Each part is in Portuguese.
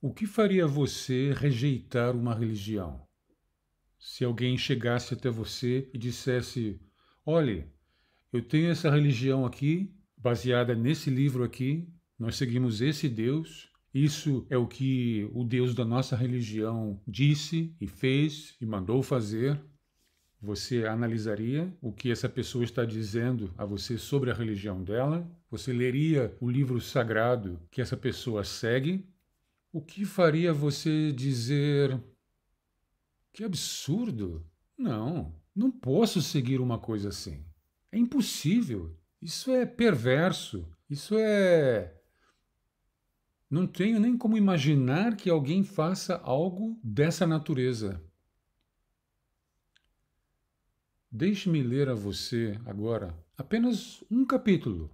O que faria você rejeitar uma religião? Se alguém chegasse até você e dissesse: Olhe, eu tenho essa religião aqui, baseada nesse livro aqui, nós seguimos esse Deus, isso é o que o Deus da nossa religião disse e fez e mandou fazer. Você analisaria o que essa pessoa está dizendo a você sobre a religião dela? Você leria o livro sagrado que essa pessoa segue? O que faria você dizer: que absurdo? Não, não posso seguir uma coisa assim. É impossível. Isso é perverso. Isso é. Não tenho nem como imaginar que alguém faça algo dessa natureza. Deixe-me ler a você agora apenas um capítulo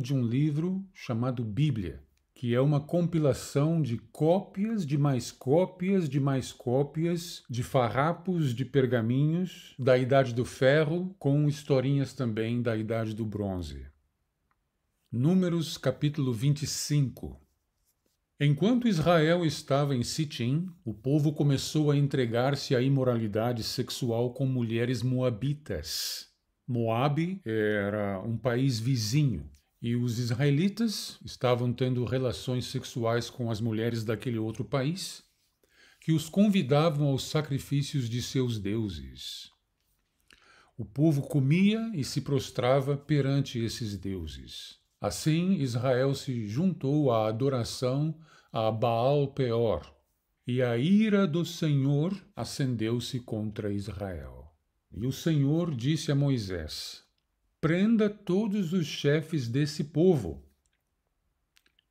de um livro chamado Bíblia, que é uma compilação de cópias, de mais cópias, de mais cópias, de farrapos de pergaminhos da Idade do Ferro, com historinhas também da Idade do Bronze. Números capítulo 25. Enquanto Israel estava em Sitim, o povo começou a entregar-se à imoralidade sexual com mulheres moabitas. Moabe era um país vizinho e os israelitas estavam tendo relações sexuais com as mulheres daquele outro país, que os convidavam aos sacrifícios de seus deuses. O povo comia e se prostrava perante esses deuses. Assim, Israel se juntou à adoração a Baal-Peor, e a ira do Senhor acendeu-se contra Israel. E o Senhor disse a Moisés: Prenda todos os chefes desse povo,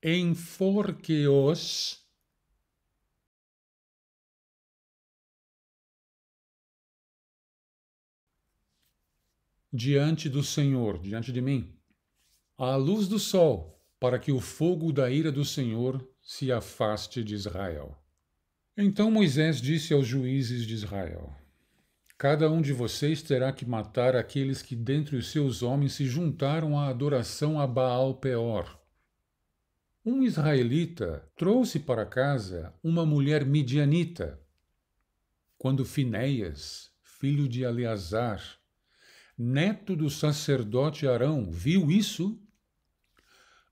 enforque-os diante do Senhor, diante de mim, à luz do sol, para que o fogo da ira do Senhor se afaste de Israel. Então Moisés disse aos juízes de Israel: Cada um de vocês terá que matar aqueles que dentre os seus homens se juntaram à adoração a Baal-Peor. Um israelita trouxe para casa uma mulher midianita. Quando Finéias, filho de Eleazar, neto do sacerdote Arão, viu isso,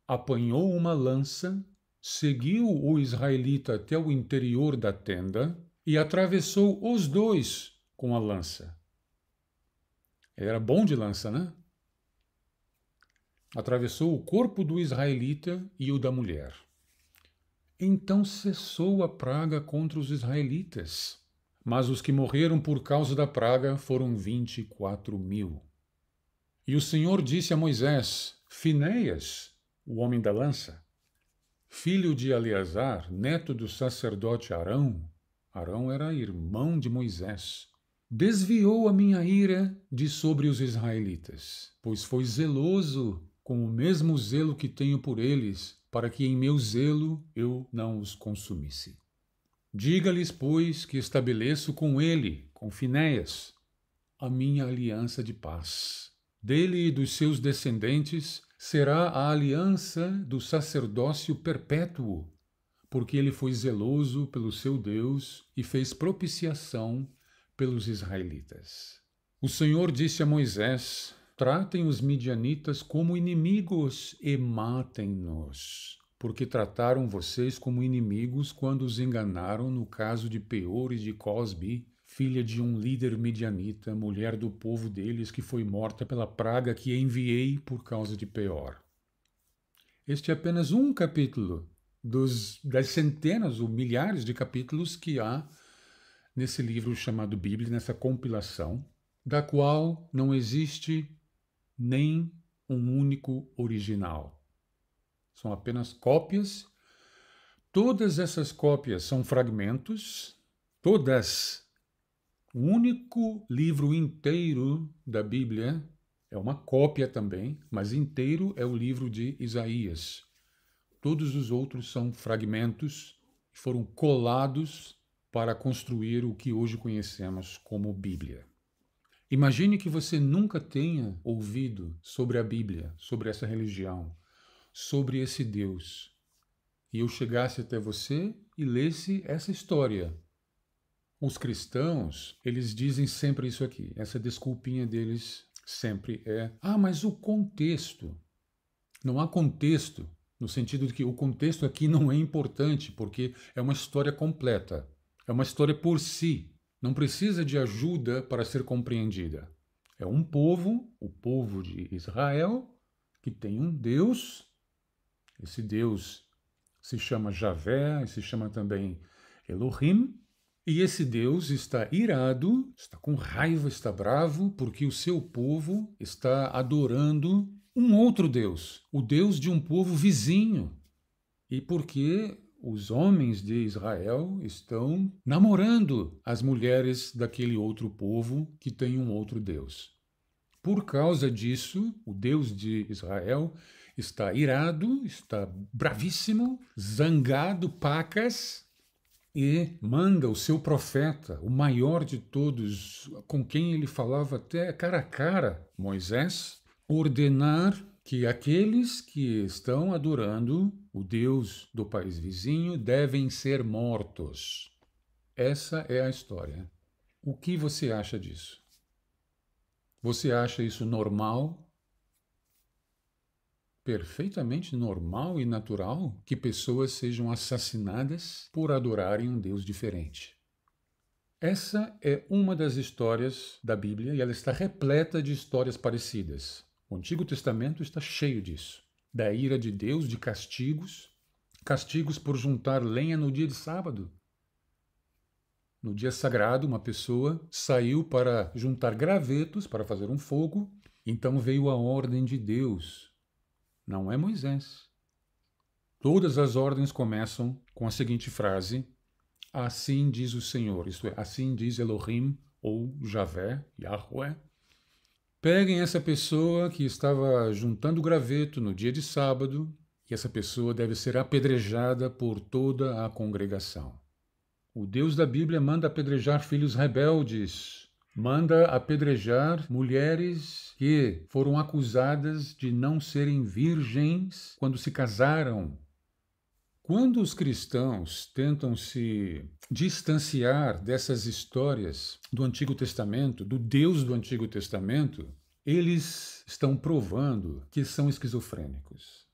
apanhou uma lança, seguiu o israelita até o interior da tenda e atravessou os dois com a lança. Ele era bom de lança, né? Atravessou o corpo do israelita e o da mulher. Então cessou a praga contra os israelitas. Mas os que morreram por causa da praga foram 24.000. E o Senhor disse a Moisés: Finéias, o homem da lança, filho de Eleazar, neto do sacerdote Arão, Arão era irmão de Moisés, desviou a minha ira de sobre os israelitas, pois foi zeloso com o mesmo zelo que tenho por eles, para que em meu zelo eu não os consumisse. Diga-lhes, pois, que estabeleço com ele, com Finéias, a minha aliança de paz. Dele e dos seus descendentes será a aliança do sacerdócio perpétuo, porque ele foi zeloso pelo seu Deus e fez propiciação pelos israelitas. O Senhor disse a Moisés: Tratem os midianitas como inimigos e matem-nos, porque trataram vocês como inimigos quando os enganaram no caso de Peor e de Cosbi, filha de um líder midianita, mulher do povo deles, que foi morta pela praga que enviei por causa de Peor. Este é apenas um capítulo das centenas ou milhares de capítulos que há nesse livro chamado Bíblia, nessa compilação, da qual não existe nem um único original. São apenas cópias. Todas essas cópias são fragmentos, todas. O único livro inteiro da Bíblia é uma cópia também, mas inteiro é o livro de Isaías. Todos os outros são fragmentos que foram colados para construir o que hoje conhecemos como Bíblia. Imagine que você nunca tenha ouvido sobre a Bíblia, sobre essa religião, sobre esse Deus. e eu chegasse até você e lesse essa história. Os cristãos, eles dizem sempre isso aqui, essa desculpinha deles sempre é: ah, mas o contexto. Não há contexto, no sentido de que o contexto aqui não é importante, porque é uma história completa. É uma história por si. Não precisa de ajuda para ser compreendida. É um povo, o povo de Israel, que tem um Deus. Esse Deus se chama Javé, e se chama também Elohim. E esse Deus está irado, está com raiva, está bravo, porque o seu povo está adorando um outro Deus, o Deus de um povo vizinho. E porque os homens de Israel estão namorando as mulheres daquele outro povo que tem um outro Deus. Por causa disso, o Deus de Israel está irado, está bravíssimo, zangado, pacas, e manda o seu profeta, o maior de todos, com quem ele falava até cara a cara, Moisés, ordenar que aqueles que estão adorando o Deus do país vizinho devem ser mortos. Essa é a história. O que você acha disso? Você acha isso normal? Perfeitamente normal e natural que pessoas sejam assassinadas por adorarem um Deus diferente. Essa é uma das histórias da Bíblia e ela está repleta de histórias parecidas. O Antigo Testamento está cheio disso. Da ira de Deus, de castigos, castigos por juntar lenha no dia de sábado. No dia sagrado, uma pessoa saiu para juntar gravetos para fazer um fogo, então veio a ordem de Deus. Não é Moisés. Todas as ordens começam com a seguinte frase: assim diz o Senhor, isto é, assim diz Elohim ou Javé, Yahweh. Peguem essa pessoa que estava juntando graveto no dia de sábado e essa pessoa deve ser apedrejada por toda a congregação. O Deus da Bíblia manda apedrejar filhos rebeldes, manda apedrejar mulheres que foram acusadas de não serem virgens quando se casaram. Quando os cristãos tentam se distanciar dessas histórias do Antigo Testamento, do Deus do Antigo Testamento, eles estão provando que são esquizofrênicos.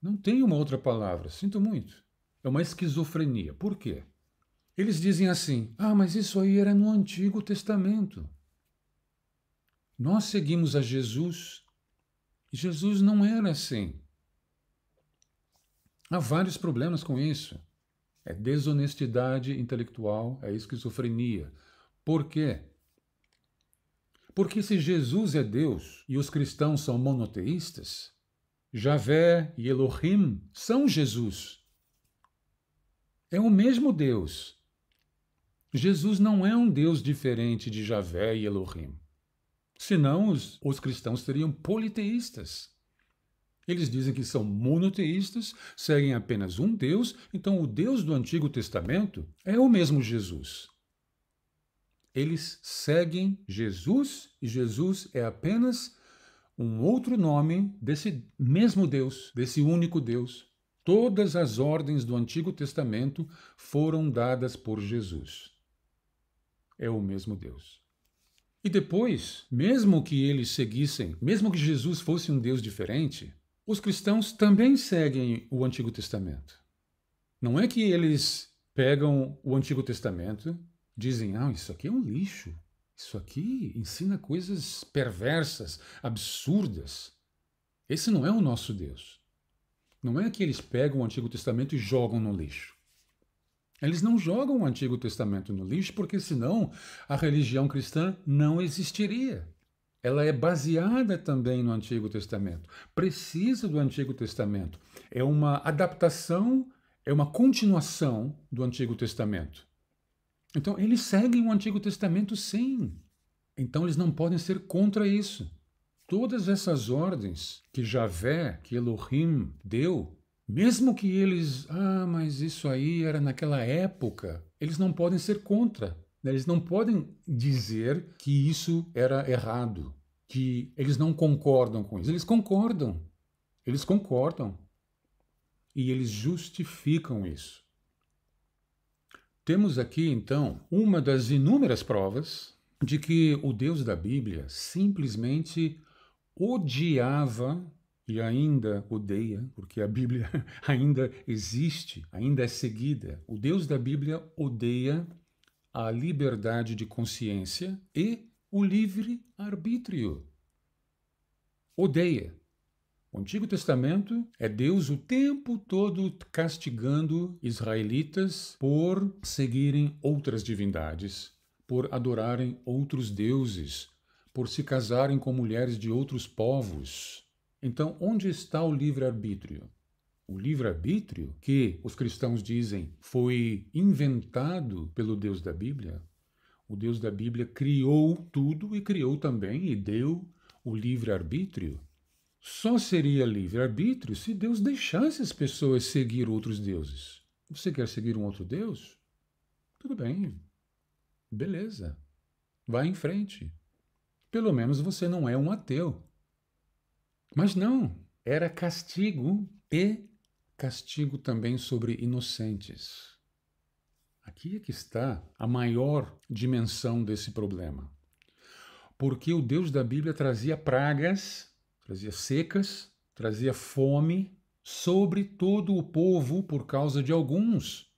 Não tem uma outra palavra, sinto muito. É uma esquizofrenia. Por quê? Eles dizem assim: ah, mas isso aí era no Antigo Testamento. Nós seguimos a Jesus. E Jesus não era assim. Há vários problemas com isso. É desonestidade intelectual, é esquizofrenia. Por quê? Porque se Jesus é Deus e os cristãos são monoteístas, Javé e Elohim são Jesus. É o mesmo Deus. Jesus não é um Deus diferente de Javé e Elohim. Senão os cristãos seriam politeístas. Eles dizem que são monoteístas, seguem apenas um Deus, então o Deus do Antigo Testamento é o mesmo Jesus. Eles seguem Jesus e Jesus é apenas um outro nome desse mesmo Deus, desse único Deus. Todas as ordens do Antigo Testamento foram dadas por Jesus. É o mesmo Deus. E depois, mesmo que eles seguissem, mesmo que Jesus fosse um Deus diferente, os cristãos também seguem o Antigo Testamento. Não é que eles pegam o Antigo Testamento, dizem: ah, isso aqui é um lixo, isso aqui ensina coisas perversas, absurdas. Esse não é o nosso Deus. Não é que eles pegam o Antigo Testamento e jogam no lixo. Eles não jogam o Antigo Testamento no lixo porque senão a religião cristã não existiria. Ela é baseada também no Antigo Testamento. Precisa do Antigo Testamento. É uma adaptação, é uma continuação do Antigo Testamento. Então, eles seguem o Antigo Testamento, sim. Então, eles não podem ser contra isso. Todas essas ordens que Javé, que Elohim deu, mesmo que eles, mas isso aí era naquela época, eles não podem ser contra. Eles não podem dizer que isso era errado, que eles não concordam com isso. Eles concordam. Eles concordam. e eles justificam isso. Temos aqui, então, uma das inúmeras provas de que o Deus da Bíblia simplesmente odiava e ainda odeia, porque a Bíblia ainda existe, ainda é seguida. O Deus da Bíblia odeia a liberdade de consciência e o livre-arbítrio. Odeia. O Antigo Testamento é Deus o tempo todo castigando israelitas por seguirem outras divindades, por adorarem outros deuses, por se casarem com mulheres de outros povos. Então, onde está o livre-arbítrio? O livre-arbítrio, que os cristãos dizem foi inventado pelo Deus da Bíblia, o Deus da Bíblia criou tudo e criou também e deu o livre-arbítrio. Só seria livre-arbítrio se Deus deixasse as pessoas seguir outros deuses. Você quer seguir um outro Deus? Tudo bem. Beleza. Vá em frente. Pelo menos você não é um ateu. Mas não. Era castigo e castigo também sobre inocentes. Aqui é que está a maior dimensão desse problema. Porque o Deus da Bíblia trazia pragas, trazia secas, trazia fome sobre todo o povo por causa de alguns.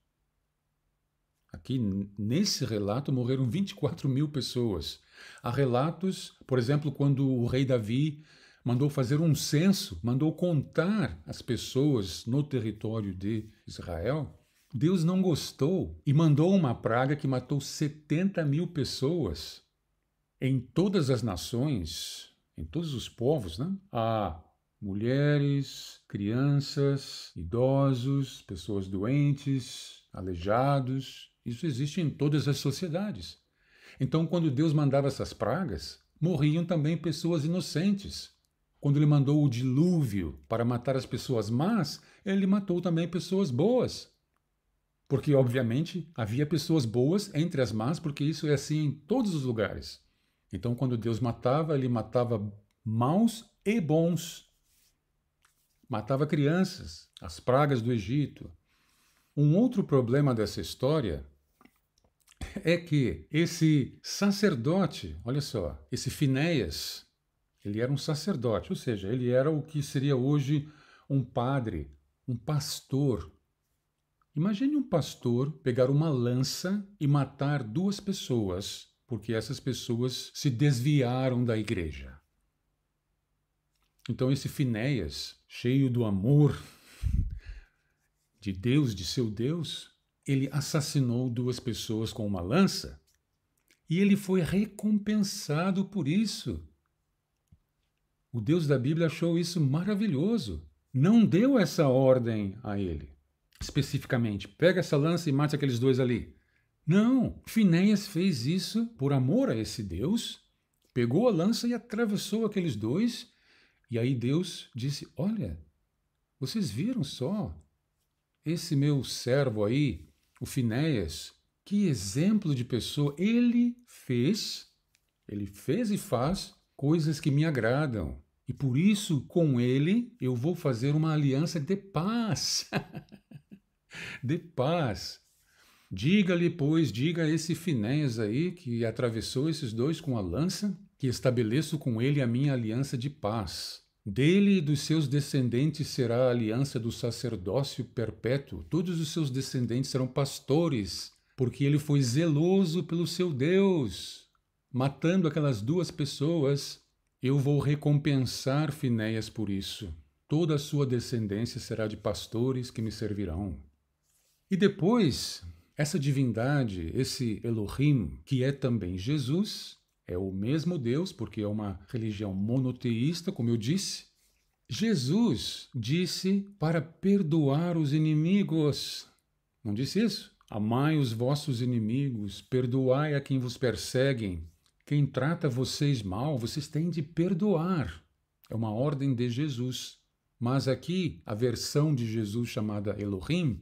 Aqui, nesse relato, morreram 24.000 pessoas. Há relatos, por exemplo, quando o rei Davi mandou fazer um censo, mandou contar as pessoas no território de Israel. Deus não gostou e mandou uma praga que matou 70.000 pessoas. Em todas as nações, em todos os povos, né? Há mulheres, crianças, idosos, pessoas doentes, aleijados. Isso existe em todas as sociedades. Então, quando Deus mandava essas pragas, morriam também pessoas inocentes. Quando ele mandou o dilúvio para matar as pessoas más, ele matou também pessoas boas. Porque, obviamente, havia pessoas boas entre as más, porque isso é assim em todos os lugares. Então, quando Deus matava, ele matava maus e bons. Matava crianças, as pragas do Egito. Um outro problema dessa história é que esse sacerdote, olha só, esse Finéias, ele era um sacerdote, ou seja, ele era o que seria hoje um padre, um pastor. Imagine um pastor pegar uma lança e matar 2 pessoas, porque essas pessoas se desviaram da igreja. Então esse Finéias, cheio do amor de Deus, de seu Deus, ele assassinou 2 pessoas com uma lança e ele foi recompensado por isso. O Deus da Bíblia achou isso maravilhoso. Não deu essa ordem a ele, especificamente. Pega essa lança e mate aqueles 2 ali. Não, Finéias fez isso por amor a esse Deus, pegou a lança e atravessou aqueles 2, e aí Deus disse, olha, vocês viram só, esse meu servo aí, o Finéias, que exemplo de pessoa, ele fez e faz coisas que me agradam, e por isso com ele eu vou fazer uma aliança de paz, de paz. Diga-lhe, pois, diga a esse Finéias aí, que atravessou esses 2 com a lança, que estabeleço com ele a minha aliança de paz. Dele e dos seus descendentes será a aliança do sacerdócio perpétuo. Todos os seus descendentes serão pastores, porque ele foi zeloso pelo seu Deus. Matando aquelas 2 pessoas, eu vou recompensar Finéias por isso. Toda a sua descendência será de pastores que me servirão. E depois, essa divindade, esse Elohim, que é também Jesus, é o mesmo Deus, porque é uma religião monoteísta, como eu disse. Jesus disse para perdoar os inimigos. Não disse isso? Amai os vossos inimigos, perdoai a quem vos perseguem. Quem trata vocês mal, vocês têm de perdoar. É uma ordem de Jesus. Mas aqui, a versão de Jesus chamada Elohim,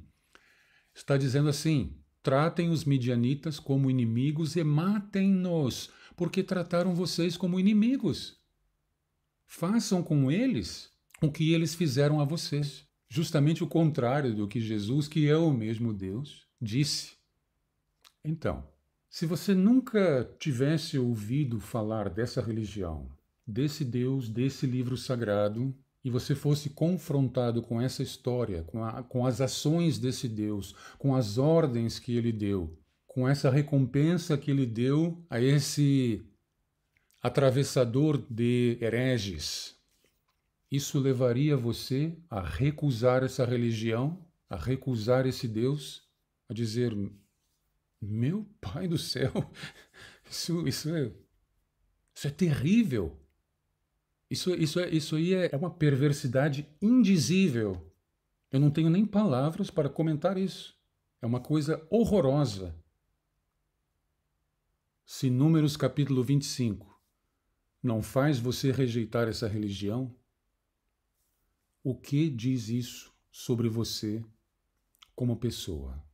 está dizendo assim, tratem os midianitas como inimigos e matem-nos, porque trataram vocês como inimigos. Façam com eles o que eles fizeram a vocês. Justamente o contrário do que Jesus, que é o mesmo Deus, disse. Então, se você nunca tivesse ouvido falar dessa religião, desse Deus, desse livro sagrado, e você fosse confrontado com essa história, com as ações desse Deus, com as ordens que ele deu, com essa recompensa que ele deu a esse atravessador de hereges, isso levaria você a recusar essa religião, a recusar esse Deus, a dizer: meu Pai do céu, isso é terrível. Isso aí é uma perversidade indizível. Eu não tenho nem palavras para comentar isso. É uma coisa horrorosa. Se Números capítulo 25 não faz você rejeitar essa religião, o que diz isso sobre você como pessoa?